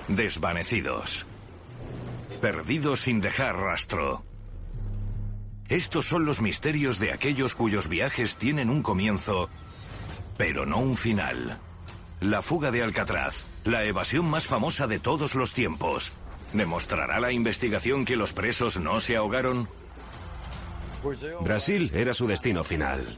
Desvanecidos. Perdidos sin dejar rastro. Estos son los misterios de aquellos cuyos viajes tienen un comienzo, pero no un final. La fuga de Alcatraz, la evasión más famosa de todos los tiempos. ¿Demostrará la investigación que los presos no se ahogaron? Brasil era su destino final.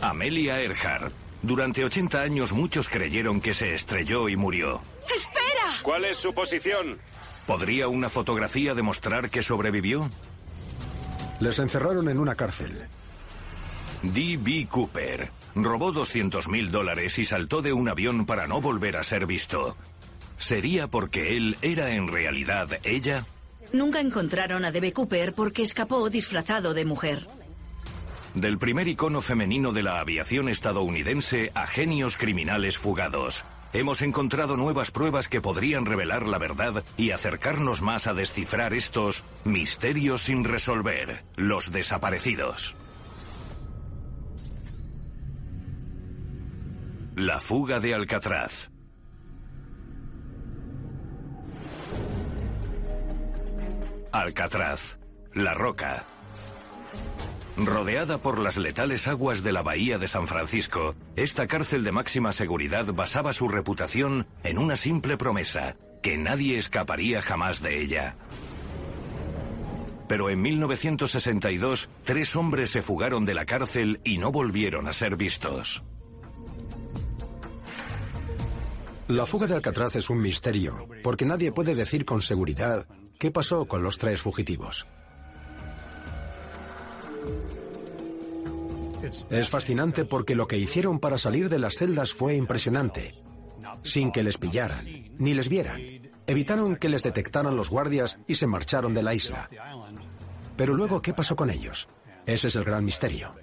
Amelia Earhart. Durante 80 años muchos creyeron que se estrelló y murió. ¡Espera! ¿Cuál es su posición? ¿Podría una fotografía demostrar que sobrevivió? Les encerraron en una cárcel. D.B. Cooper robó $200.000 y saltó de un avión para no volver a ser visto. ¿Sería porque él era en realidad ella? Nunca encontraron a D.B. Cooper porque escapó disfrazado de mujer. Del primer icono femenino de la aviación estadounidense a genios criminales fugados. Hemos encontrado nuevas pruebas que podrían revelar la verdad y acercarnos más a descifrar estos misterios sin resolver, los desaparecidos. La fuga de Alcatraz. Alcatraz, La Roca. Rodeada por las letales aguas de la bahía de San Francisco, esta cárcel de máxima seguridad basaba su reputación en una simple promesa, que nadie escaparía jamás de ella. Pero en 1962, 3 hombres se fugaron de la cárcel y no volvieron a ser vistos. La fuga de Alcatraz es un misterio, porque nadie puede decir con seguridad qué pasó con los 3 fugitivos. Es fascinante porque lo que hicieron para salir de las celdas fue impresionante. Sin que les pillaran, ni les vieran. Evitaron que les detectaran los guardias y se marcharon de la isla. Pero luego, ¿qué pasó con ellos? Ese es el gran misterio.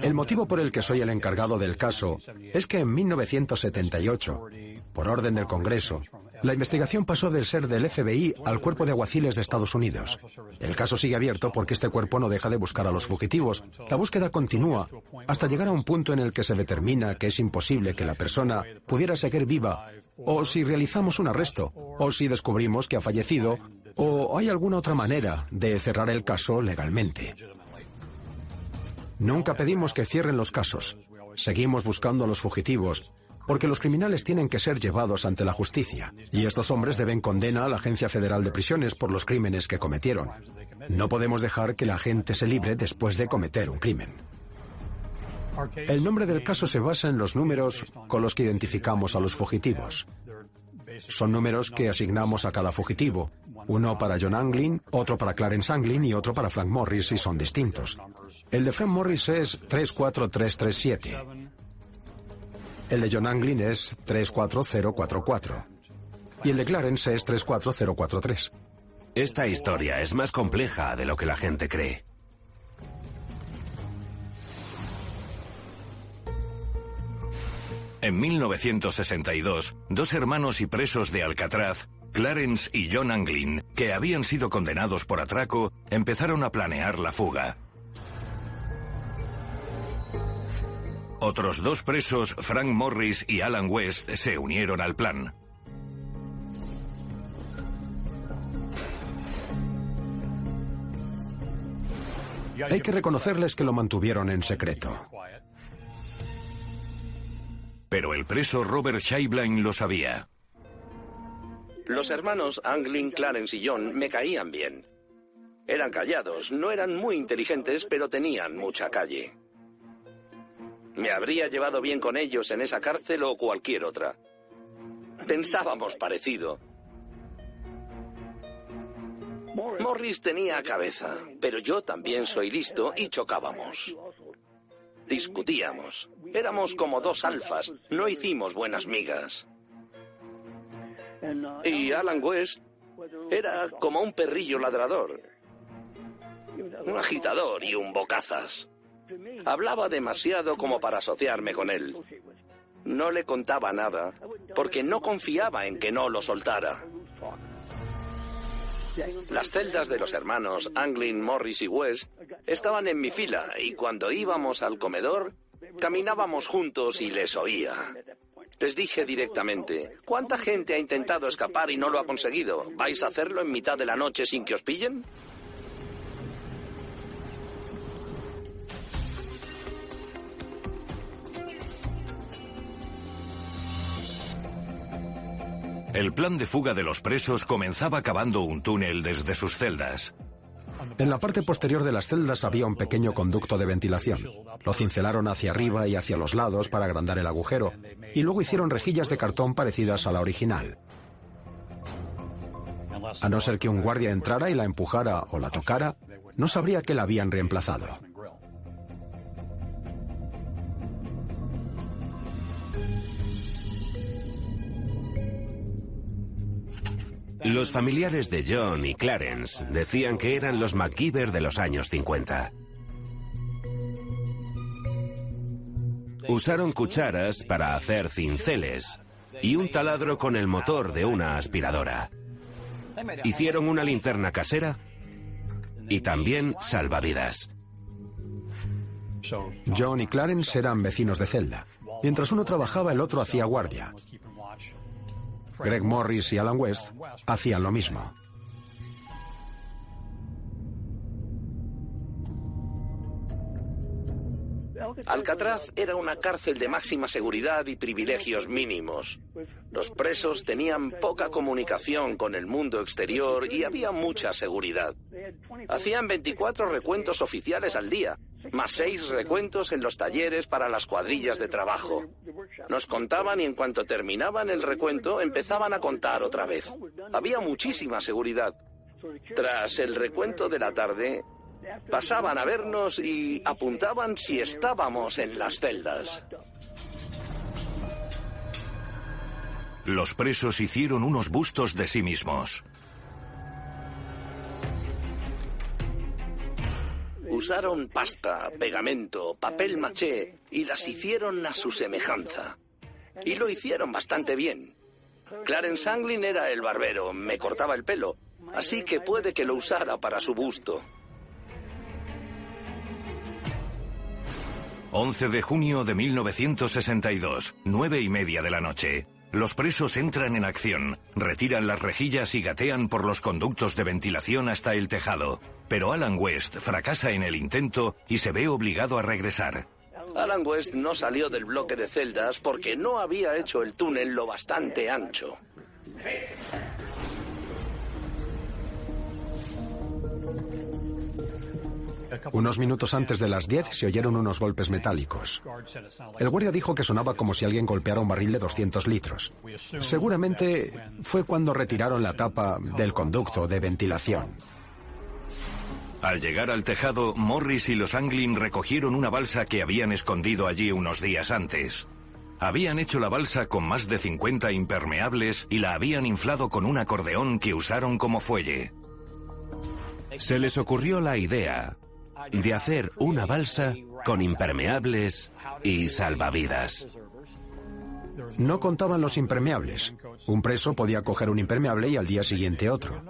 El motivo por el que soy el encargado del caso es que en 1978, por orden del Congreso, la investigación pasó de ser del FBI al Cuerpo de Aguaciles de Estados Unidos. El caso sigue abierto porque este cuerpo no deja de buscar a los fugitivos. La búsqueda continúa hasta llegar a un punto en el que se determina que es imposible que la persona pudiera seguir viva, o si realizamos un arresto, o si descubrimos que ha fallecido, o hay alguna otra manera de cerrar el caso legalmente. Nunca pedimos que cierren los casos. Seguimos buscando a los fugitivos, porque los criminales tienen que ser llevados ante la justicia, y estos hombres deben condena a la Agencia Federal de Prisiones por los crímenes que cometieron. No podemos dejar que la gente se libre después de cometer un crimen. El nombre del caso se basa en los números con los que identificamos a los fugitivos. Son números que asignamos a cada fugitivo, uno para John Anglin, otro para Clarence Anglin y otro para Frank Morris, y son distintos. El de Frank Morris es 34337. El de John Anglin es 34044. Y el de Clarence es 34043. Esta historia es más compleja de lo que la gente cree. En 1962, 2 hermanos y presos de Alcatraz, Clarence y John Anglin, que habían sido condenados por atraco, empezaron a planear la fuga. Otros 2 presos, Frank Morris y Alan West, se unieron al plan. Hay que reconocerles que lo mantuvieron en secreto. Pero el preso Robert Scheiblein lo sabía. Los hermanos Anglin, Clarence y John me caían bien. Eran callados, no eran muy inteligentes, pero tenían mucha calle. Me habría llevado bien con ellos en esa cárcel o cualquier otra. Pensábamos parecido. Morris tenía cabeza, pero yo también soy listo y chocábamos. Discutíamos. Éramos como 2 alfas, no hicimos buenas migas. Y Alan West era como un perrillo ladrador, un agitador y un bocazas. Hablaba demasiado como para asociarme con él. No le contaba nada, porque no confiaba en que no lo soltara. Las celdas de los hermanos Anglin, Morris y West estaban en mi fila, y cuando íbamos al comedor, caminábamos juntos y les oía. Les dije directamente, ¿cuánta gente ha intentado escapar y no lo ha conseguido? ¿Vais a hacerlo en mitad de la noche sin que os pillen? El plan de fuga de los presos comenzaba cavando un túnel desde sus celdas. En la parte posterior de las celdas había un pequeño conducto de ventilación. Lo cincelaron hacia arriba y hacia los lados para agrandar el agujero, y luego hicieron rejillas de cartón parecidas a la original. A no ser que un guardia entrara y la empujara o la tocara, no sabría que la habían reemplazado. Los familiares de John y Clarence decían que eran los MacGyver de los años 50. Usaron cucharas para hacer cinceles y un taladro con el motor de una aspiradora. Hicieron una linterna casera y también salvavidas. John y Clarence eran vecinos de celda. Mientras uno trabajaba, el otro hacía guardia. Greg Morris y Alan West hacían lo mismo. Alcatraz era una cárcel de máxima seguridad y privilegios mínimos. Los presos tenían poca comunicación con el mundo exterior y había mucha seguridad. Hacían 24 recuentos oficiales al día, más 6 recuentos en los talleres para las cuadrillas de trabajo. Nos contaban y en cuanto terminaban el recuento empezaban a contar otra vez. Había muchísima seguridad. Tras el recuento de la tarde, pasaban a vernos y apuntaban si estábamos en las celdas. Los presos hicieron unos bustos de sí mismos. Usaron pasta, pegamento, papel maché y las hicieron a su semejanza. Y lo hicieron bastante bien. Clarence Anglin era el barbero, me cortaba el pelo, así que puede que lo usara para su busto. 11 de junio de 1962, 9:30 de la noche. Los presos entran en acción, retiran las rejillas y gatean por los conductos de ventilación hasta el tejado. Pero Alan West fracasa en el intento y se ve obligado a regresar. Alan West no salió del bloque de celdas porque no había hecho el túnel lo bastante ancho. Unos minutos antes de las 10 se oyeron unos golpes metálicos. El guardia dijo que sonaba como si alguien golpeara un barril de 200 litros. Seguramente fue cuando retiraron la tapa del conducto de ventilación. Al llegar al tejado, Morris y los Anglin recogieron una balsa que habían escondido allí unos días antes. Habían hecho la balsa con más de 50 impermeables y la habían inflado con un acordeón que usaron como fuelle. Se les ocurrió la idea de hacer una balsa con impermeables y salvavidas. No contaban los impermeables. Un preso podía coger un impermeable y al día siguiente otro.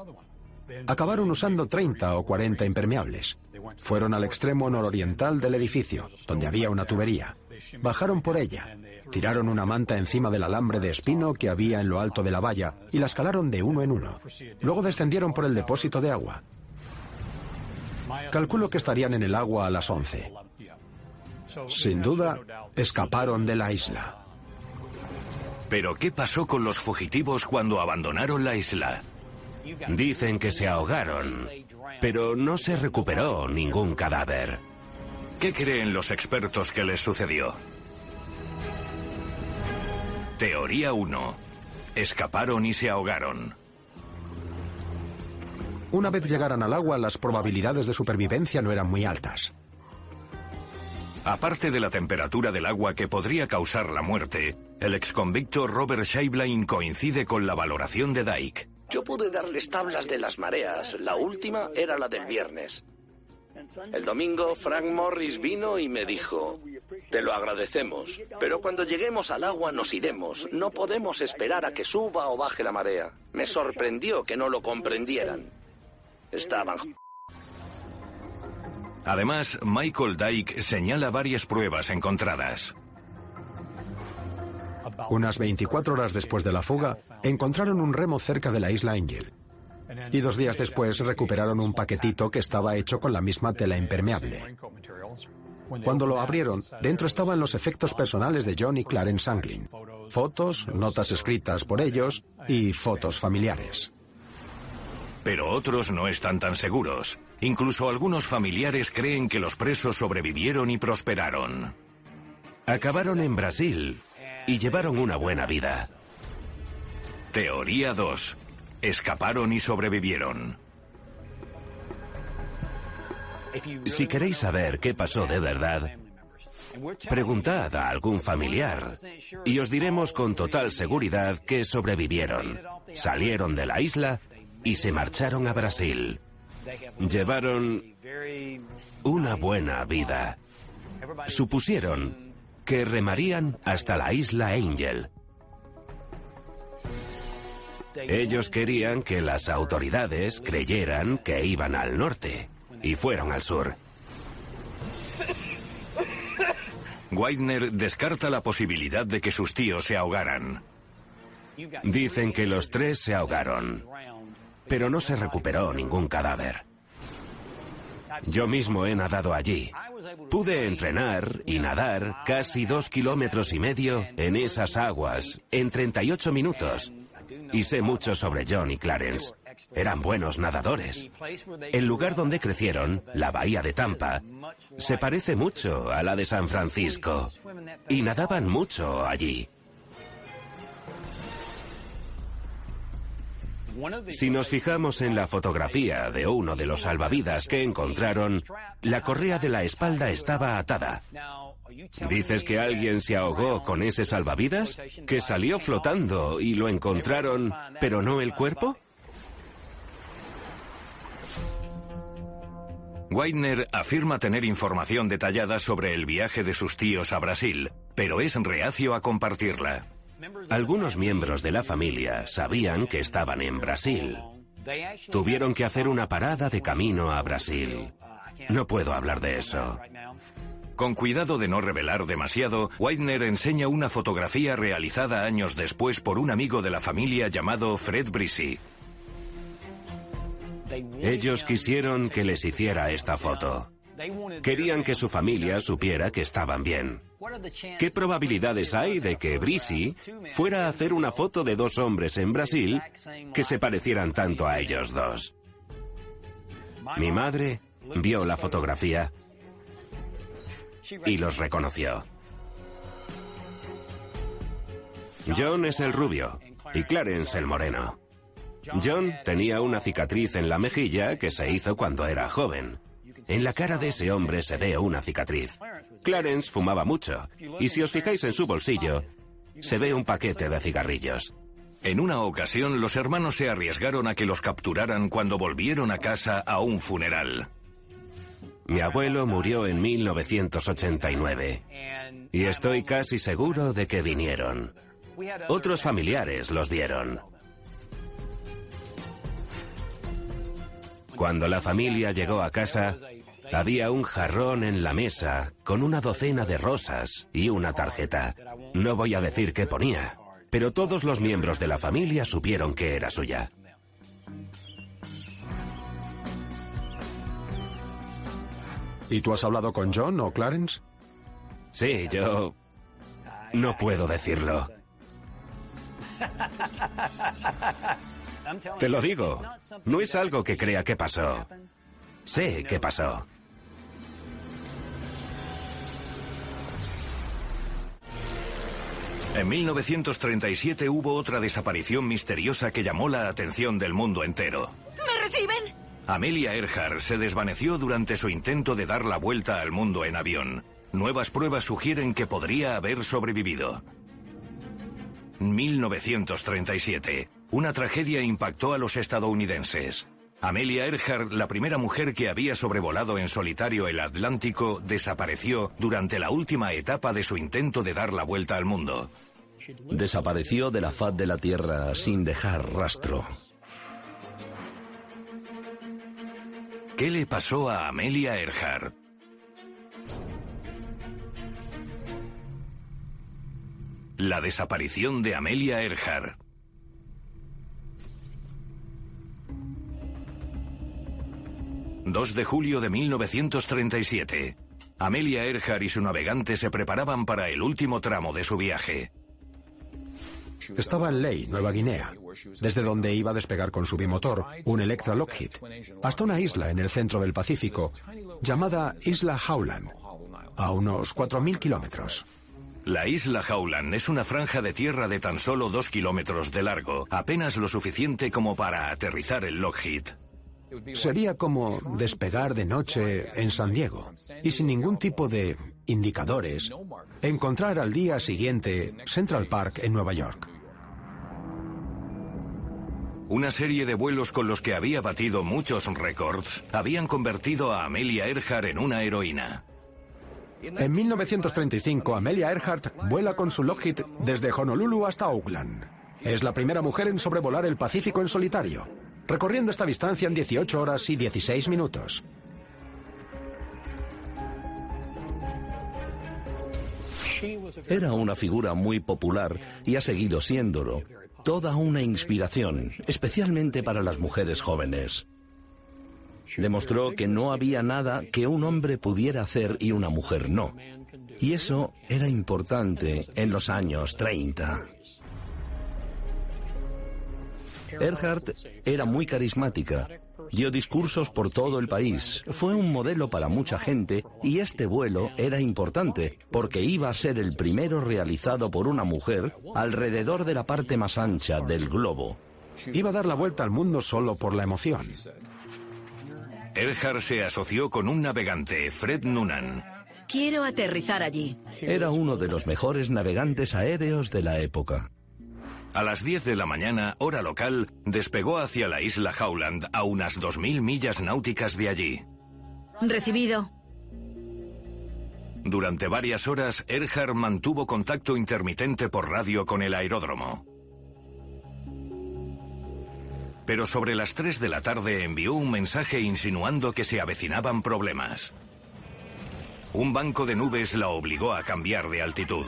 Acabaron usando 30 o 40 impermeables. Fueron al extremo nororiental del edificio, donde había una tubería. Bajaron por ella, tiraron una manta encima del alambre de espino que había en lo alto de la valla y la escalaron de uno en uno. Luego descendieron por el depósito de agua. Calculo que estarían en el agua a las 11. Sin duda, escaparon de la isla. ¿Pero qué pasó con los fugitivos cuando abandonaron la isla? Dicen que se ahogaron, pero no se recuperó ningún cadáver. ¿Qué creen los expertos que les sucedió? Teoría 1. Escaparon y se ahogaron. Una vez llegaran al agua, las probabilidades de supervivencia no eran muy altas. Aparte de la temperatura del agua que podría causar la muerte, el exconvicto Robert Scheiblein coincide con la valoración de Dyke. Yo pude darles tablas de las mareas. La última era la del viernes. El domingo, Frank Morris vino y me dijo: te lo agradecemos, pero cuando lleguemos al agua nos iremos. No podemos esperar a que suba o baje la marea. Me sorprendió que no lo comprendieran. Estaban... Además, Michael Dyke señala varias pruebas encontradas. Unas 24 horas después de la fuga, encontraron un remo cerca de la isla Angel. Y 2 días después recuperaron un paquetito que estaba hecho con la misma tela impermeable. Cuando lo abrieron, dentro estaban los efectos personales de John y Clarence Anglin. Fotos, notas escritas por ellos y fotos familiares. Pero otros no están tan seguros. Incluso algunos familiares creen que los presos sobrevivieron y prosperaron. Acabaron en Brasil y llevaron una buena vida. Teoría 2. Escaparon y sobrevivieron. Si queréis saber qué pasó de verdad, preguntad a algún familiar y os diremos con total seguridad que sobrevivieron. Salieron de la isla y se marcharon a Brasil. Llevaron una buena vida. Supusieron que remarían hasta la isla Angel. Ellos querían que las autoridades creyeran que iban al norte y fueron al sur. Widener descarta la posibilidad de que sus tíos se ahogaran. Dicen que los 3 se ahogaron, pero no se recuperó ningún cadáver. Yo mismo he nadado allí. Pude entrenar y nadar casi 2,5 kilómetros en esas aguas en 38 minutos. Y sé mucho sobre John y Clarence. Eran buenos nadadores. El lugar donde crecieron, la bahía de Tampa, se parece mucho a la de San Francisco. Y nadaban mucho allí. Si nos fijamos en la fotografía de uno de los salvavidas que encontraron, la correa de la espalda estaba atada. ¿Dices que alguien se ahogó con ese salvavidas? ¿Que salió flotando y lo encontraron, pero no el cuerpo? Widener afirma tener información detallada sobre el viaje de sus tíos a Brasil, pero es reacio a compartirla. Algunos miembros de la familia sabían que estaban en Brasil. Tuvieron que hacer una parada de camino a Brasil. No puedo hablar de eso. Con cuidado de no revelar demasiado, Widener enseña una fotografía realizada años después por un amigo de la familia llamado Fred Brissi. Ellos quisieron que les hiciera esta foto. Querían que su familia supiera que estaban bien. ¿Qué probabilidades hay de que Brissi fuera a hacer una foto de 2 hombres en Brasil que se parecieran tanto a ellos 2? Mi madre vio la fotografía y los reconoció. John es el rubio y Clarence el moreno. John tenía una cicatriz en la mejilla que se hizo cuando era joven. En la cara de ese hombre se ve una cicatriz. Clarence fumaba mucho, y si os fijáis en su bolsillo, se ve un paquete de cigarrillos. En una ocasión, los hermanos se arriesgaron a que los capturaran cuando volvieron a casa a un funeral. Mi abuelo murió en 1989, y estoy casi seguro de que vinieron. Otros familiares los vieron. Cuando la familia llegó a casa, había un jarrón en la mesa con una docena de rosas y una tarjeta. No voy a decir qué ponía, pero todos los miembros de la familia supieron que era suya. ¿Y tú has hablado con John o Clarence? Sí, yo... no puedo decirlo. Te lo digo, no es algo que crea que pasó. Sé que pasó. En 1937 hubo otra desaparición misteriosa que llamó la atención del mundo entero. ¿Me reciben? Amelia Earhart se desvaneció durante su intento de dar la vuelta al mundo en avión. Nuevas pruebas sugieren que podría haber sobrevivido. 1937. Una tragedia impactó a los estadounidenses. Amelia Earhart, la primera mujer que había sobrevolado en solitario el Atlántico, desapareció durante la última etapa de su intento de dar la vuelta al mundo. Desapareció de la faz de la Tierra sin dejar rastro. ¿Qué le pasó a Amelia Earhart? La desaparición de Amelia Earhart. ...2 de julio de 1937... Amelia Earhart y su navegante se preparaban para el último tramo de su viaje. Estaba en Lae, Nueva Guinea, desde donde iba a despegar con su bimotor, un Electra Lockheed, hasta una isla en el centro del Pacífico, llamada Isla Howland, a unos 4.000 kilómetros. La isla Howland es una franja de tierra de tan solo 2 kilómetros de largo, apenas lo suficiente como para aterrizar el Lockheed. Sería como despegar de noche en San Diego y sin ningún tipo de indicadores, encontrar al día siguiente Central Park en Nueva York. Una serie de vuelos con los que había batido muchos récords habían convertido a Amelia Earhart en una heroína. En 1935, Amelia Earhart vuela con su Lockheed desde Honolulu hasta Auckland. Es la primera mujer en sobrevolar el Pacífico en solitario, recorriendo esta distancia en 18 horas y 16 minutos. Era una figura muy popular y ha seguido siéndolo. Toda una inspiración, especialmente para las mujeres jóvenes. Demostró que no había nada que un hombre pudiera hacer y una mujer no. Y eso era importante en los años 30. Earhart era muy carismática. Dio discursos por todo el país. Fue un modelo para mucha gente y este vuelo era importante porque iba a ser el primero realizado por una mujer alrededor de la parte más ancha del globo. Iba a dar la vuelta al mundo solo por la emoción. Earhart se asoció con un navegante, Fred Noonan. Quiero aterrizar allí. Era uno de los mejores navegantes aéreos de la época. A las 10 de la mañana, hora local, despegó hacia la isla Howland, a unas 2.000 millas náuticas de allí. Recibido. Durante varias horas, Earhart mantuvo contacto intermitente por radio con el aeródromo. Pero sobre las 3 de la tarde envió un mensaje insinuando que se avecinaban problemas. Un banco de nubes la obligó a cambiar de altitud.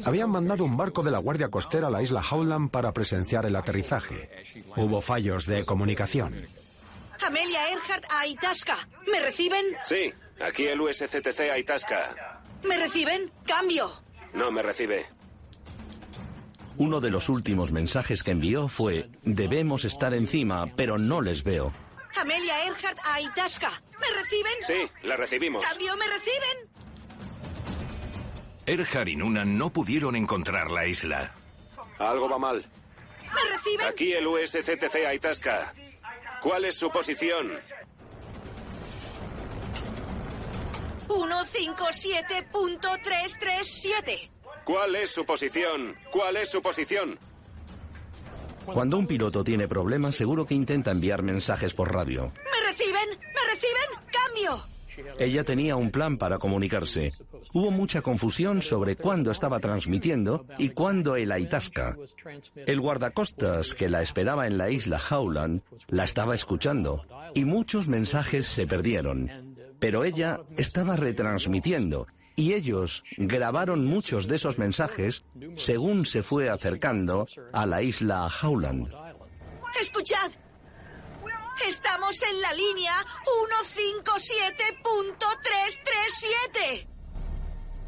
Habían mandado un barco de la Guardia Costera a la isla Howland para presenciar el aterrizaje. Hubo fallos de comunicación. Amelia Earhart a Itasca. ¿Me reciben? Sí, aquí el USCTC a Itasca. ¿Me reciben? Cambio. No me recibe. Uno de los últimos mensajes que envió fue: debemos estar encima, pero no les veo. Amelia Earhart a Itasca. ¿Me reciben? Sí, la recibimos. Cambio, ¿me reciben? Earhart y Noonan no pudieron encontrar la isla. Algo va mal. ¿Me reciben? Aquí el USCTC a Itasca. ¿Cuál es su posición? 157.337. ¿Cuál es su posición? ¿Cuál es su posición? Cuando un piloto tiene problemas, seguro que intenta enviar mensajes por radio. ¿Me reciben? ¿Me reciben? Cambio. Ella tenía un plan para comunicarse. Hubo mucha confusión sobre cuándo estaba transmitiendo y cuándo el Itasca. El guardacostas que la esperaba en la isla Howland la estaba escuchando y muchos mensajes se perdieron. Pero ella estaba retransmitiendo y ellos grabaron muchos de esos mensajes según se fue acercando a la isla Howland. Escuchad. Estamos en la línea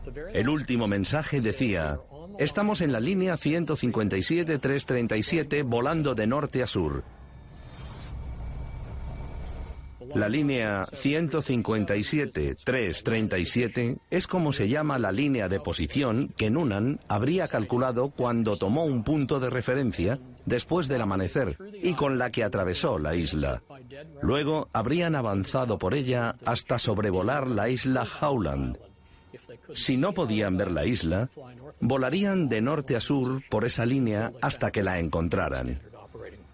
157.337. El último mensaje decía: estamos en la línea 157.337 volando de norte a sur. La línea 157.337 es como se llama la línea de posición que Noonan habría calculado cuando tomó un punto de referencia después del amanecer y con la que atravesó la isla. Luego habrían avanzado por ella hasta sobrevolar la isla Howland. Si no podían ver la isla, volarían de norte a sur por esa línea hasta que la encontraran.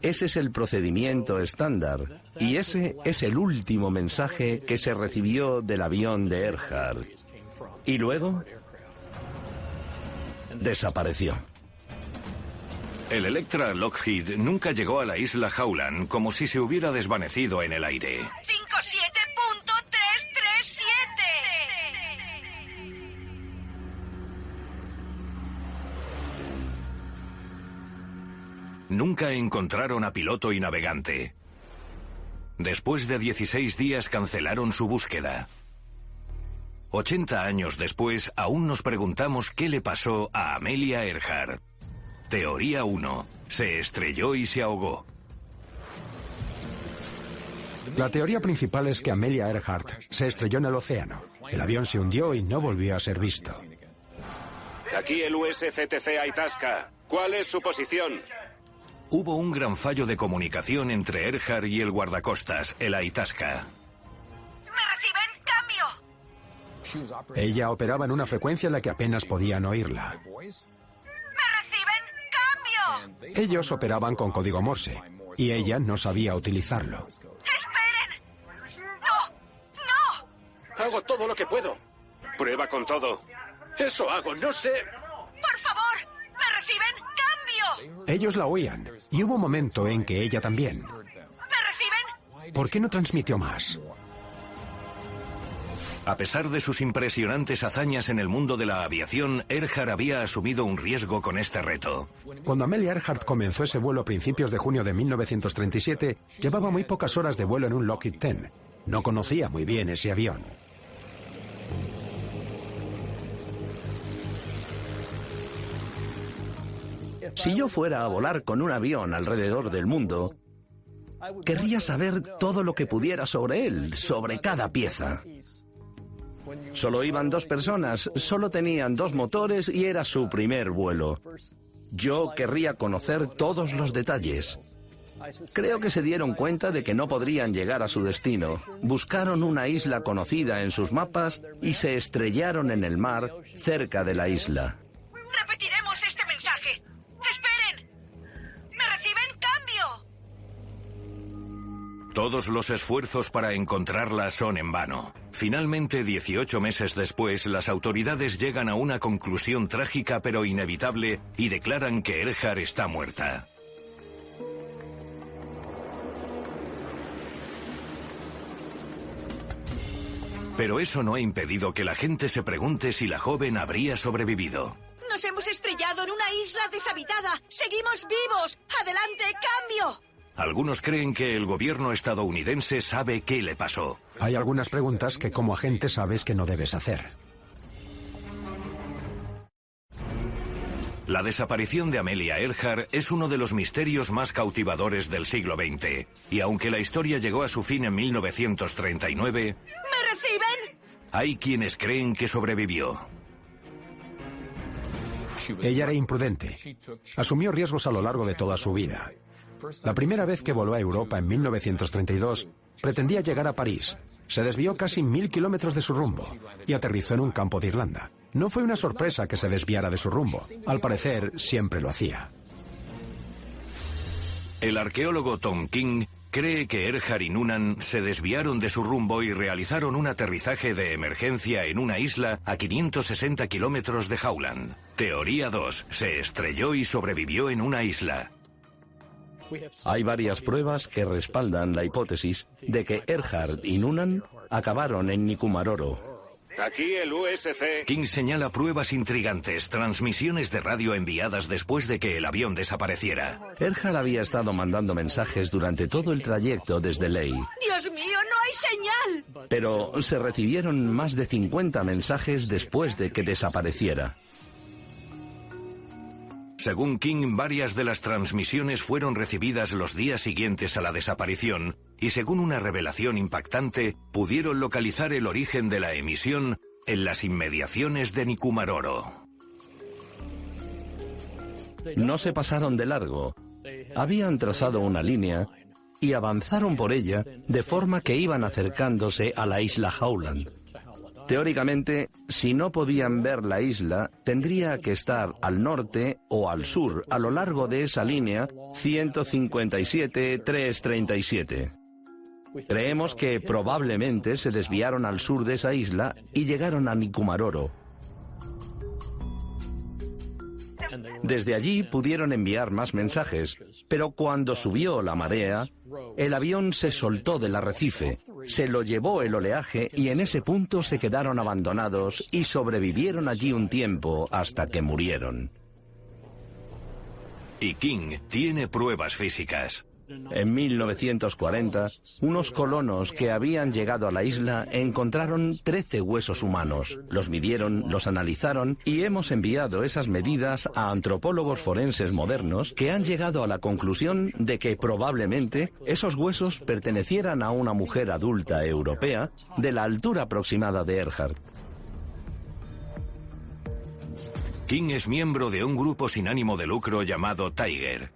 Ese es el procedimiento estándar y ese es el último mensaje que se recibió del avión de Earhart. Y luego desapareció. El Electra Lockheed nunca llegó a la isla Howland, como si se hubiera desvanecido en el aire. 57.337. nunca encontraron a piloto y navegante. Después de 16 días cancelaron su búsqueda. 80 años después, aún nos preguntamos qué le pasó a Amelia Earhart. Teoría 1. Se estrelló y se ahogó. La teoría principal es que Amelia Earhart se estrelló en el océano. El avión se hundió y no volvió a ser visto. Aquí el USCTC Itasca. ¿Cuál es su posición? Hubo un gran fallo de comunicación entre Earhart y el guardacostas, el Itasca. ¿Me reciben? ¡Cambio! Ella operaba en una frecuencia en la que apenas podían oírla. ¿Me reciben? ¡Cambio! Ellos operaban con código Morse y ella no sabía utilizarlo. ¡Esperen! ¡No! ¡No! Hago todo lo que puedo. Prueba con todo. Eso hago, no sé. ¡Por favor! ¿Me reciben? ¡Cambio! Ellos la oían y hubo un momento en que ella también. ¿Me reciben? ¿Por qué no transmitió más? A pesar de sus impresionantes hazañas en el mundo de la aviación, Earhart había asumido un riesgo con este reto. Cuando Amelia Earhart comenzó ese vuelo a principios de junio de 1937, llevaba muy pocas horas de vuelo en un Lockheed 10. No conocía muy bien ese avión. Si yo fuera a volar con un avión alrededor del mundo, querría saber todo lo que pudiera sobre él, sobre cada pieza. Solo iban 2 personas, solo tenían 2 motores y era su primer vuelo. Yo querría conocer todos los detalles. Creo que se dieron cuenta de que no podrían llegar a su destino. Buscaron una isla conocida en sus mapas y se estrellaron en el mar cerca de la isla. Repetiremos este mensaje. ¡Esperen! ¿Me reciben? ¡Cambio! Todos los esfuerzos para encontrarla son en vano. Finalmente, 18 meses después, las autoridades llegan a una conclusión trágica pero inevitable y declaran que Earhart está muerta. Pero eso no ha impedido que la gente se pregunte si la joven habría sobrevivido. ¡Nos hemos estrellado en una isla deshabitada! ¡Seguimos vivos! ¡Adelante, cambio! Algunos creen que el gobierno estadounidense sabe qué le pasó. Hay algunas preguntas que como agente sabes que no debes hacer. La desaparición de Amelia Earhart es uno de los misterios más cautivadores del siglo XX. Y aunque la historia llegó a su fin en 1939... ¿Me reciben? Hay quienes creen que sobrevivió. Ella era imprudente. Asumió riesgos a lo largo de toda su vida. La primera vez que voló a Europa en 1932, pretendía llegar a París. Se desvió casi 1000 kilómetros de su rumbo y aterrizó en un campo de Irlanda. No fue una sorpresa que se desviara de su rumbo. Al parecer, siempre lo hacía. El arqueólogo Tom King cree que Earhart y Noonan se desviaron de su rumbo y realizaron un aterrizaje de emergencia en una isla a 560 kilómetros de Howland. Teoría 2. Se estrelló y sobrevivió en una isla. Hay varias pruebas que respaldan la hipótesis de que Earhart y Noonan acabaron en Nikumaroro. Aquí el USC. King señala pruebas intrigantes, transmisiones de radio enviadas después de que el avión desapareciera. Earhart había estado mandando mensajes durante todo el trayecto desde Ley. ¡Dios mío, no hay señal! Pero se recibieron más de 50 mensajes después de que desapareciera. Según King, varias de las transmisiones fueron recibidas los días siguientes a la desaparición y según una revelación impactante, pudieron localizar el origen de la emisión en las inmediaciones de Nikumaroro. No se pasaron de largo. Habían trazado una línea y avanzaron por ella de forma que iban acercándose a la isla Howland. Teóricamente, si no podían ver la isla, tendría que estar al norte o al sur a lo largo de esa línea 157-337. Creemos que probablemente se desviaron al sur de esa isla y llegaron a Nikumaroro. Desde allí pudieron enviar más mensajes, pero cuando subió la marea, el avión se soltó del arrecife, se lo llevó el oleaje y en ese punto se quedaron abandonados y sobrevivieron allí un tiempo hasta que murieron. Y King tiene pruebas físicas. En 1940, unos colonos que habían llegado a la isla encontraron 13 huesos humanos. Los midieron, los analizaron y hemos enviado esas medidas a antropólogos forenses modernos que han llegado a la conclusión de que probablemente esos huesos pertenecieran a una mujer adulta europea de la altura aproximada de Earhart. King es miembro de un grupo sin ánimo de lucro llamado Tiger.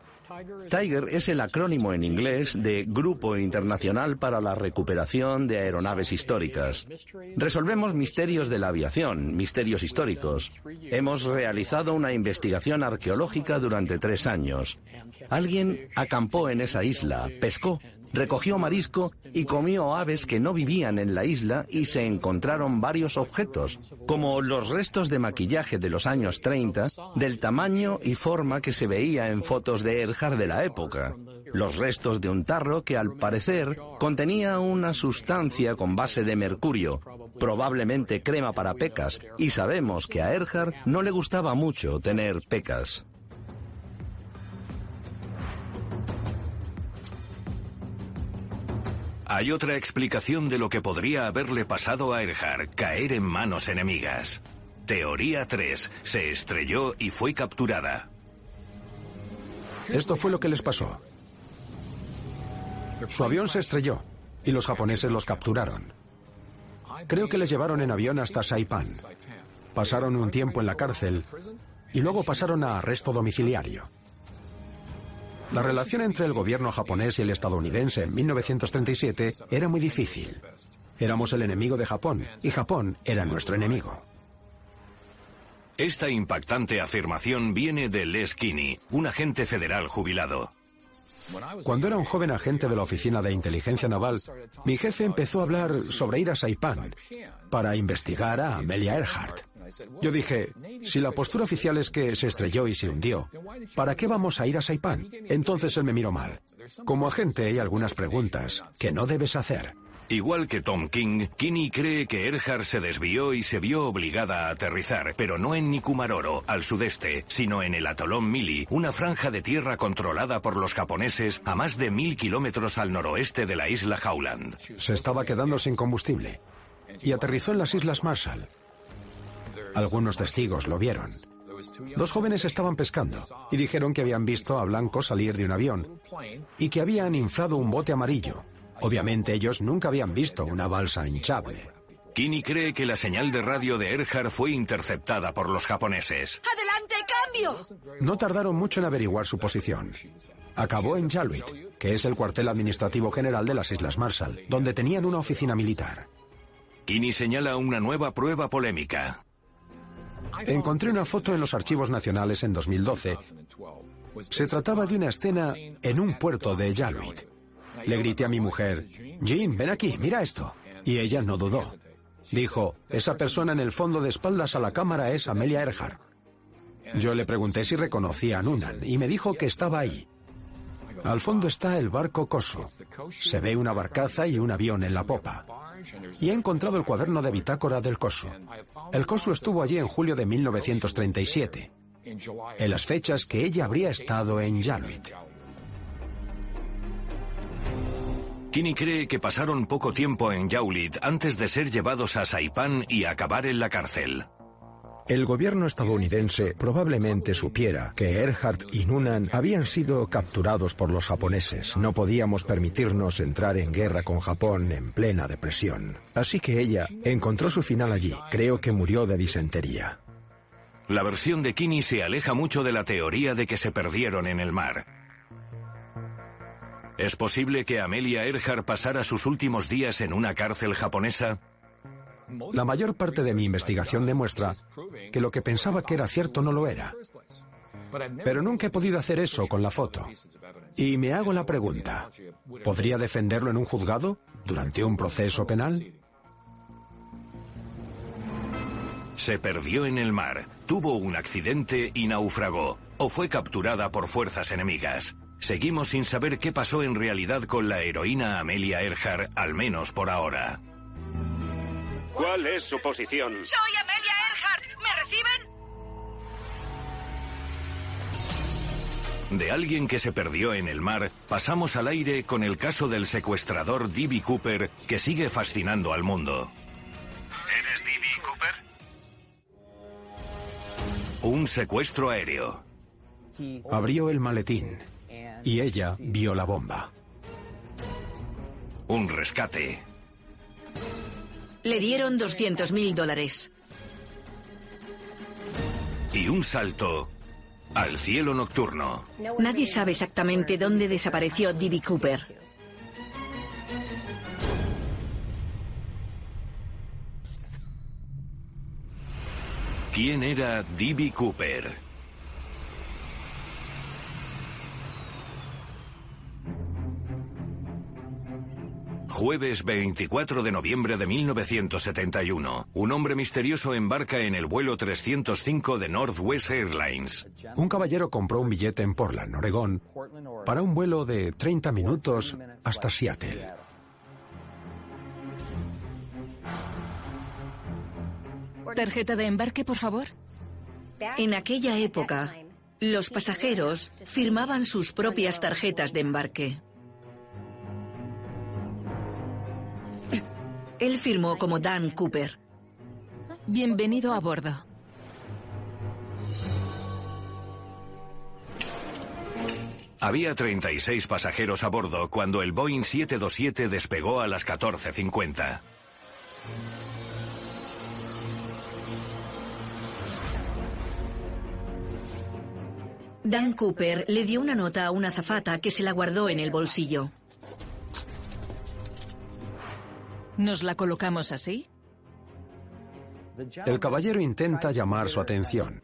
Tiger es el acrónimo en inglés de Grupo Internacional para la Recuperación de Aeronaves Históricas. Resolvemos misterios de la aviación, misterios históricos. Hemos realizado una investigación arqueológica durante 3 años. Alguien acampó en esa isla, pescó, recogió marisco y comió aves que no vivían en la isla y se encontraron varios objetos, como los restos de maquillaje de los años 30, del tamaño y forma que se veía en fotos de Earhart de la época. Los restos de un tarro que al parecer contenía una sustancia con base de mercurio, probablemente crema para pecas, y sabemos que a Earhart no le gustaba mucho tener pecas. Hay otra explicación de lo que podría haberle pasado a Earhart: caer en manos enemigas. Teoría 3. Se estrelló y fue capturada. Esto fue lo que les pasó. Su avión se estrelló y los japoneses los capturaron. Creo que les llevaron en avión hasta Saipan. Pasaron un tiempo en la cárcel y luego pasaron a arresto domiciliario. La relación entre el gobierno japonés y el estadounidense en 1937 era muy difícil. Éramos el enemigo de Japón y Japón era nuestro enemigo. Esta impactante afirmación viene de Les Kinney, un agente federal jubilado. Cuando era un joven agente de la Oficina de Inteligencia Naval, mi jefe empezó a hablar sobre ir a Saipan para investigar a Amelia Earhart. Yo dije, si la postura oficial es que se estrelló y se hundió, ¿para qué vamos a ir a Saipan? Entonces él me miró mal. Como agente hay algunas preguntas que no debes hacer. Igual que Tom King, Kinney cree que Earhart se desvió y se vio obligada a aterrizar, pero no en Nikumaroro, al sudeste, sino en el atolón Mili, una franja de tierra controlada por los japoneses a más de 1000 kilómetros al noroeste de la isla Howland. Se estaba quedando sin combustible y aterrizó en las Islas Marshall. Algunos testigos lo vieron. 2 jóvenes estaban pescando y dijeron que habían visto a blancos salir de un avión y que habían inflado un bote amarillo. Obviamente ellos nunca habían visto una balsa hinchable. Kinney cree que la señal de radio de Earhart fue interceptada por los japoneses. ¡Adelante, cambio! No tardaron mucho en averiguar su posición. Acabó en Jaluit, que es el cuartel administrativo general de las Islas Marshall, donde tenían una oficina militar. Kinney señala una nueva prueba polémica. Encontré una foto en los archivos nacionales en 2012. Se trataba de una escena en un puerto de Jaluit. Le grité a mi mujer, Jean, ven aquí, mira esto. Y ella no dudó. Dijo, esa persona en el fondo de espaldas a la cámara es Amelia Earhart. Yo le pregunté si reconocía a Noonan y me dijo que estaba ahí. Al fondo está el barco Kosu. Se ve una barcaza y un avión en la popa. Y he encontrado el cuaderno de bitácora del Kosu. El Kosu estuvo allí en julio de 1937, en las fechas que ella habría estado en Jaluit. Kinney cree que pasaron poco tiempo en Jaluit antes de ser llevados a Saipan y acabar en la cárcel. El gobierno estadounidense probablemente supiera que Earhart y Noonan habían sido capturados por los japoneses. No podíamos permitirnos entrar en guerra con Japón en plena depresión. Así que ella encontró su final allí. Creo que murió de disentería. La versión de Kinney se aleja mucho de la teoría de que se perdieron en el mar. ¿Es posible que Amelia Earhart pasara sus últimos días en una cárcel japonesa? La mayor parte de mi investigación demuestra que lo que pensaba que era cierto no lo era. Pero nunca he podido hacer eso con la foto. Y me hago la pregunta, ¿podría defenderlo en un juzgado durante un proceso penal? Se perdió en el mar, tuvo un accidente y naufragó, o fue capturada por fuerzas enemigas. Seguimos sin saber qué pasó en realidad con la heroína Amelia Earhart, al menos por ahora. ¿Cuál es su posición? Soy Amelia Earhart. ¿Me reciben? De alguien que se perdió en el mar, pasamos al aire con el caso del secuestrador D.B. Cooper, que sigue fascinando al mundo. ¿Eres D.B. Cooper? Un secuestro aéreo. Abrió el maletín y ella vio la bomba. Un rescate. Le dieron $200.000. Y un salto al cielo nocturno. Nadie sabe exactamente dónde desapareció D.B. Cooper. ¿Quién era D.B. Cooper? Jueves 24 de noviembre de 1971. Un hombre misterioso embarca en el vuelo 305 de Northwest Airlines. Un caballero compró un billete en Portland, Oregón, para un vuelo de 30 minutos hasta Seattle. ¿Tarjeta de embarque, por favor? En aquella época, los pasajeros firmaban sus propias tarjetas de embarque. Él firmó como Dan Cooper. Bienvenido a bordo. Había 36 pasajeros a bordo cuando el Boeing 727 despegó a las 14:50. Dan Cooper le dio una nota a una azafata que se la guardó en el bolsillo. ¿Nos la colocamos así? El caballero intenta llamar su atención.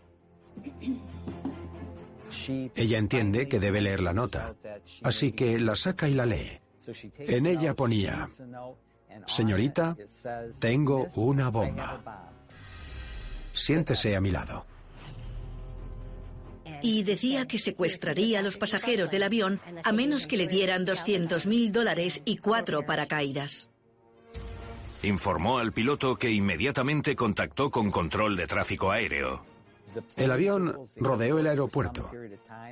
Ella entiende que debe leer la nota, así que la saca y la lee. En ella ponía: señorita, tengo una bomba. Siéntese a mi lado. Y decía que secuestraría a los pasajeros del avión a menos que le dieran $200.000 y 4 paracaídas. Informó al piloto que inmediatamente contactó con control de tráfico aéreo. El avión rodeó el aeropuerto,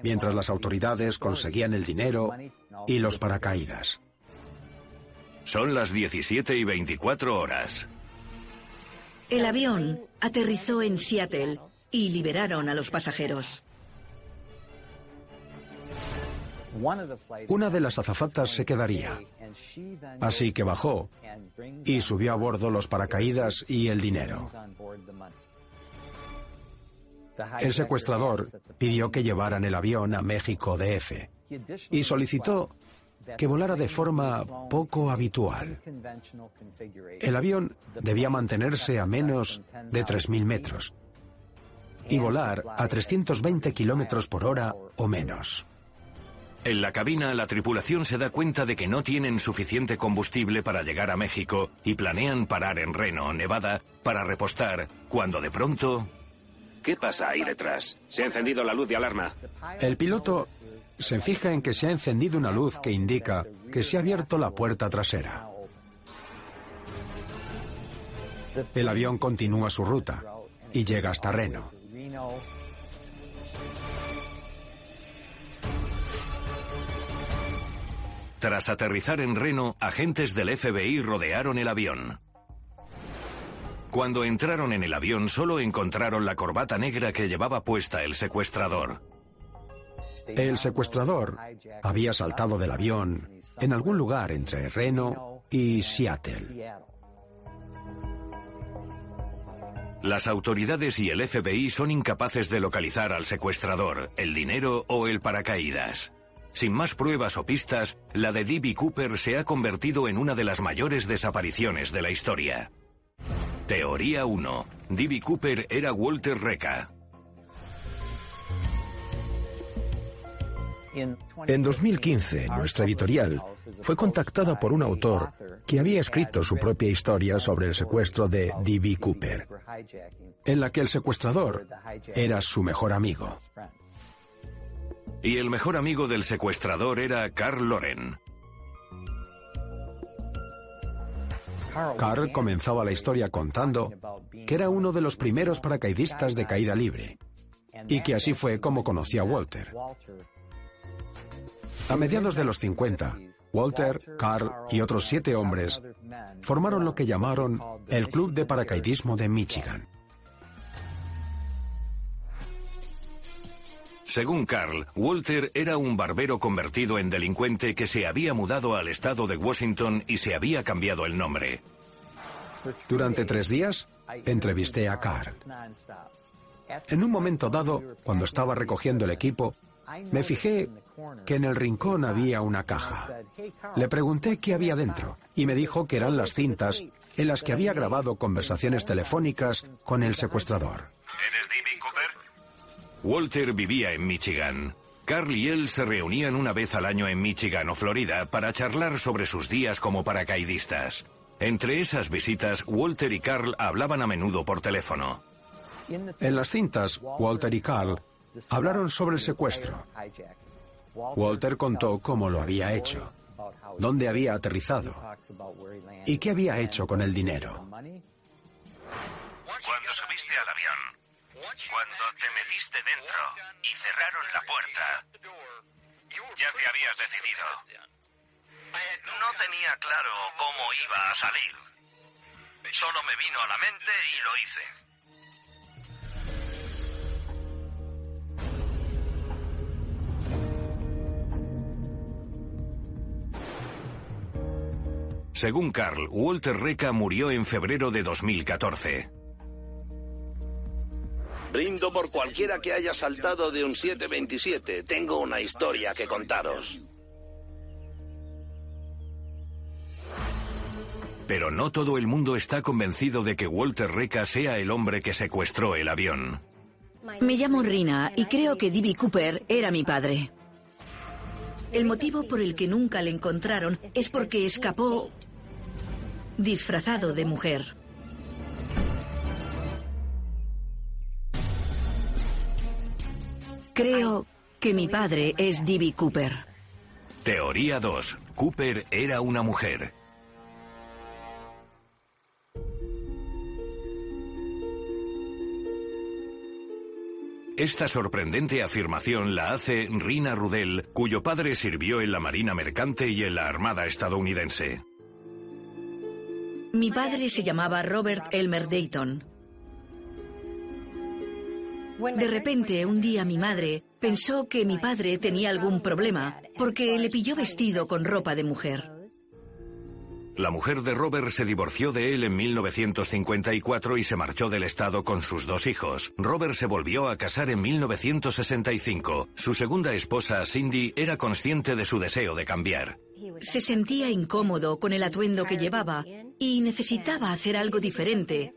mientras las autoridades conseguían el dinero y los paracaídas. Son las 17:24. El avión aterrizó en Seattle y liberaron a los pasajeros. Una de las azafatas se quedaría, así que bajó y subió a bordo los paracaídas y el dinero. El secuestrador pidió que llevaran el avión a México DF y solicitó que volara de forma poco habitual. El avión debía mantenerse a menos de 3.000 metros y volar a 320 kilómetros por hora o menos. En la cabina, la tripulación se da cuenta de que no tienen suficiente combustible para llegar a México y planean parar en Reno, Nevada, para repostar, cuando de pronto... ¿Qué pasa ahí detrás? Se ha encendido la luz de alarma. El piloto se fija en que se ha encendido una luz que indica que se ha abierto la puerta trasera. El avión continúa su ruta y llega hasta Reno. Tras aterrizar en Reno, agentes del FBI rodearon el avión. Cuando entraron en el avión, solo encontraron la corbata negra que llevaba puesta el secuestrador. El secuestrador había saltado del avión en algún lugar entre Reno y Seattle. Las autoridades y el FBI son incapaces de localizar al secuestrador, el dinero o el paracaídas. Sin más pruebas o pistas, la de D.B. Cooper se ha convertido en una de las mayores desapariciones de la historia. Teoría 1. D.B. Cooper era Walter Reca. En 2015, nuestra editorial fue contactada por un autor que había escrito su propia historia sobre el secuestro de D.B. Cooper, en la que el secuestrador era su mejor amigo. Y el mejor amigo del secuestrador era Carl Loren. Carl comenzaba la historia contando que era uno de los primeros paracaidistas de caída libre y que así fue como conoció a Walter. A mediados de los 50, Walter, Carl y otros 7 hombres formaron lo que llamaron el Club de Paracaidismo de Michigan. Según Carl, Walter era un barbero convertido en delincuente que se había mudado al estado de Washington y se había cambiado el nombre. Durante 3 días, entrevisté a Carl. En un momento dado, cuando estaba recogiendo el equipo, me fijé que en el rincón había una caja. Le pregunté qué había dentro y me dijo que eran las cintas en las que había grabado conversaciones telefónicas con el secuestrador. ¿Eres D.B. Cooper? Walter vivía en Michigan. Carl y él se reunían una vez al año en Michigan o Florida para charlar sobre sus días como paracaidistas. Entre esas visitas, Walter y Carl hablaban a menudo por teléfono. En las cintas, Walter y Carl hablaron sobre el secuestro. Walter contó cómo lo había hecho, dónde había aterrizado y qué había hecho con el dinero. Cuando subiste al avión, cuando te metiste dentro y cerraron la puerta, ya te habías decidido. No tenía claro cómo iba a salir. Solo me vino a la mente y lo hice. Según Carl, Walter Reca murió en febrero de 2014. Brindo por cualquiera que haya saltado de un 727. Tengo una historia que contaros. Pero no todo el mundo está convencido de que Walter Reca sea el hombre que secuestró el avión. Me llamo Rina y creo que D.B. Cooper era mi padre. El motivo por el que nunca le encontraron es porque escapó disfrazado de mujer. Creo que mi padre es D.B. Cooper. Teoría 2. Cooper era una mujer. Esta sorprendente afirmación la hace Rina Rudel, cuyo padre sirvió en la Marina Mercante y en la Armada estadounidense. Mi padre se llamaba Robert Elmer Dayton. De repente, un día mi madre pensó que mi padre tenía algún problema porque le pilló vestido con ropa de mujer. La mujer de Robert se divorció de él en 1954 y se marchó del estado con sus 2 hijos. Robert se volvió a casar en 1965. Su segunda esposa, Cindy, era consciente de su deseo de cambiar. Se sentía incómodo con el atuendo que llevaba y necesitaba hacer algo diferente.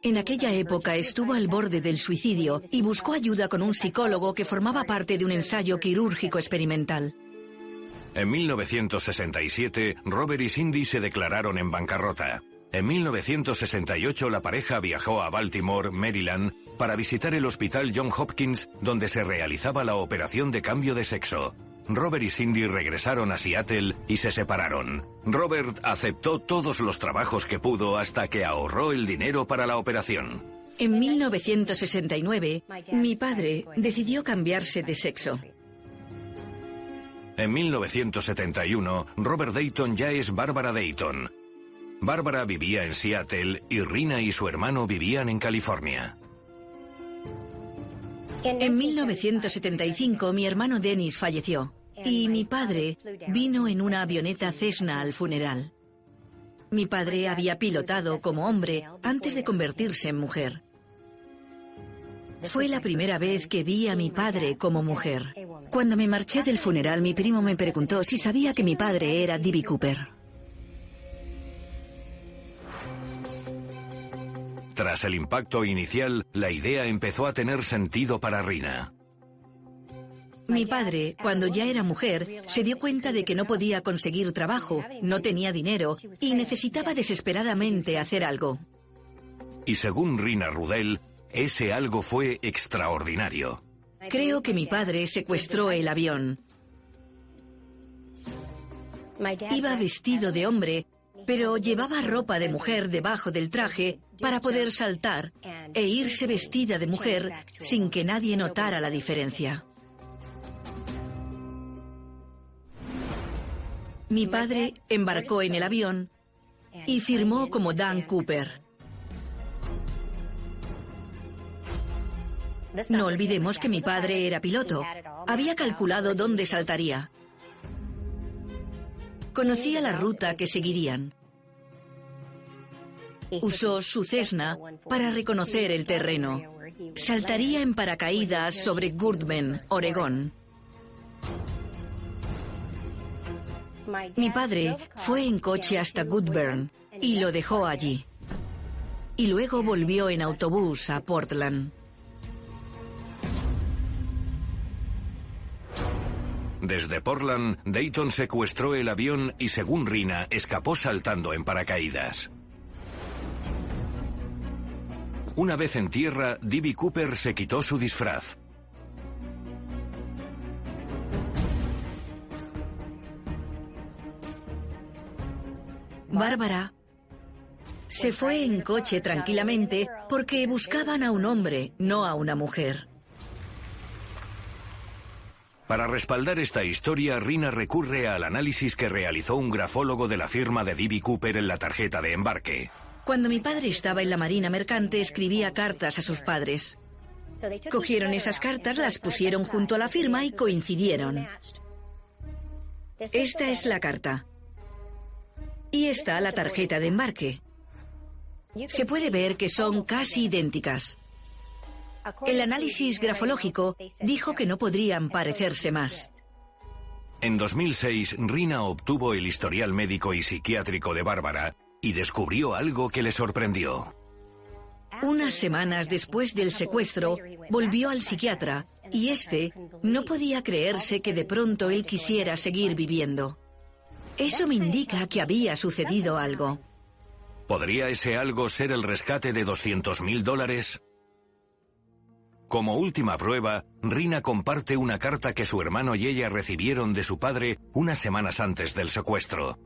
En aquella época estuvo al borde del suicidio y buscó ayuda con un psicólogo que formaba parte de un ensayo quirúrgico experimental. En 1967, Robert y Cindy se declararon en bancarrota. En 1968, la pareja viajó a Baltimore, Maryland, para visitar el hospital John Hopkins, donde se realizaba la operación de cambio de sexo. Robert y Cindy regresaron a Seattle y se separaron. Robert aceptó todos los trabajos que pudo hasta que ahorró el dinero para la operación. En 1969, mi padre decidió cambiarse de sexo. En 1971, Robert Dayton ya es Barbara Dayton. Barbara vivía en Seattle y Rina y su hermano vivían en California. En 1975, mi hermano Dennis falleció y mi padre vino en una avioneta Cessna al funeral. Mi padre había pilotado como hombre antes de convertirse en mujer. Fue la primera vez que vi a mi padre como mujer. Cuando me marché del funeral, mi primo me preguntó si sabía que mi padre era D.B. Cooper. Tras el impacto inicial, la idea empezó a tener sentido para Rina. Mi padre, cuando ya era mujer, se dio cuenta de que no podía conseguir trabajo, no tenía dinero y necesitaba desesperadamente hacer algo. Y según Rina Rudel, ese algo fue extraordinario. Creo que mi padre secuestró el avión. Iba vestido de hombre, pero llevaba ropa de mujer debajo del traje para poder saltar e irse vestida de mujer sin que nadie notara la diferencia. Mi padre embarcó en el avión y firmó como Dan Cooper. No olvidemos que mi padre era piloto. Había calculado dónde saltaría. Conocía la ruta que seguirían. Usó su Cessna para reconocer el terreno. Saltaría en paracaídas sobre Goodman, Oregón. Mi padre fue en coche hasta Goodburn y lo dejó allí. Y luego volvió en autobús a Portland. Desde Portland, Dayton secuestró el avión y, según Rina, escapó saltando en paracaídas. Una vez en tierra, D.B. Cooper se quitó su disfraz. Bárbara se fue en coche tranquilamente porque buscaban a un hombre, no a una mujer. Para respaldar esta historia, Rina recurre al análisis que realizó un grafólogo de la firma de D.B. Cooper en la tarjeta de embarque. Cuando mi padre estaba en la Marina Mercante, escribía cartas a sus padres. Cogieron esas cartas, las pusieron junto a la firma y coincidieron. Esta es la carta. Y esta la tarjeta de embarque. Se puede ver que son casi idénticas. El análisis grafológico dijo que no podrían parecerse más. En 2006, Rina obtuvo el historial médico y psiquiátrico de Bárbara y descubrió algo que le sorprendió. Unas semanas después del secuestro, volvió al psiquiatra y este no podía creerse que de pronto él quisiera seguir viviendo. Eso me indica que había sucedido algo. ¿Podría ese algo ser el rescate de $200,000? Como última prueba, Rina comparte una carta que su hermano y ella recibieron de su padre unas semanas antes del secuestro.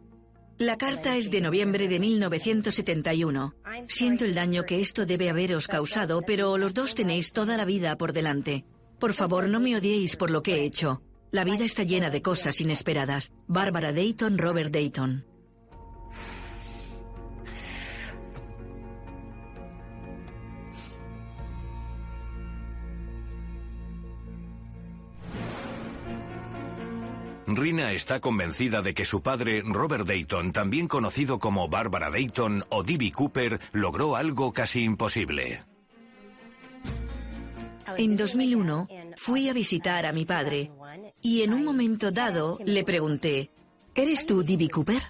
La carta es de noviembre de 1971. Siento el daño que esto debe haberos causado, pero los dos tenéis toda la vida por delante. Por favor, no me odiéis por lo que he hecho. La vida está llena de cosas inesperadas. Bárbara Dayton, Robert Dayton. Rina está convencida de que su padre, Robert Dayton, también conocido como Bárbara Dayton o D.B. Cooper, logró algo casi imposible. En 2001, fui a visitar a mi padre y en un momento dado le pregunté, ¿eres tú D.B. Cooper?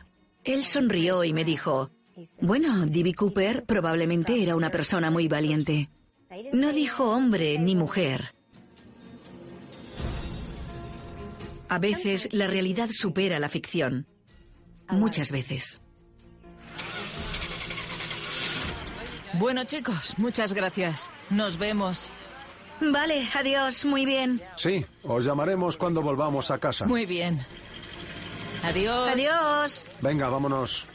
Él sonrió y me dijo, bueno, D.B. Cooper probablemente era una persona muy valiente. No dijo hombre ni mujer. A veces la realidad supera la ficción. Muchas veces. Bueno, chicos, muchas gracias. Nos vemos. Vale, adiós, muy bien. Sí, os llamaremos cuando volvamos a casa. Muy bien. Adiós. Adiós. Venga, vámonos.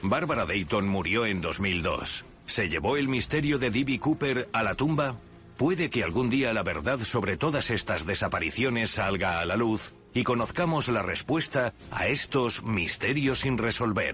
Bárbara Dayton murió en 2002. ¿Se llevó el misterio de D.B. Cooper a la tumba? Puede que algún día la verdad sobre todas estas desapariciones salga a la luz y conozcamos la respuesta a estos misterios sin resolver.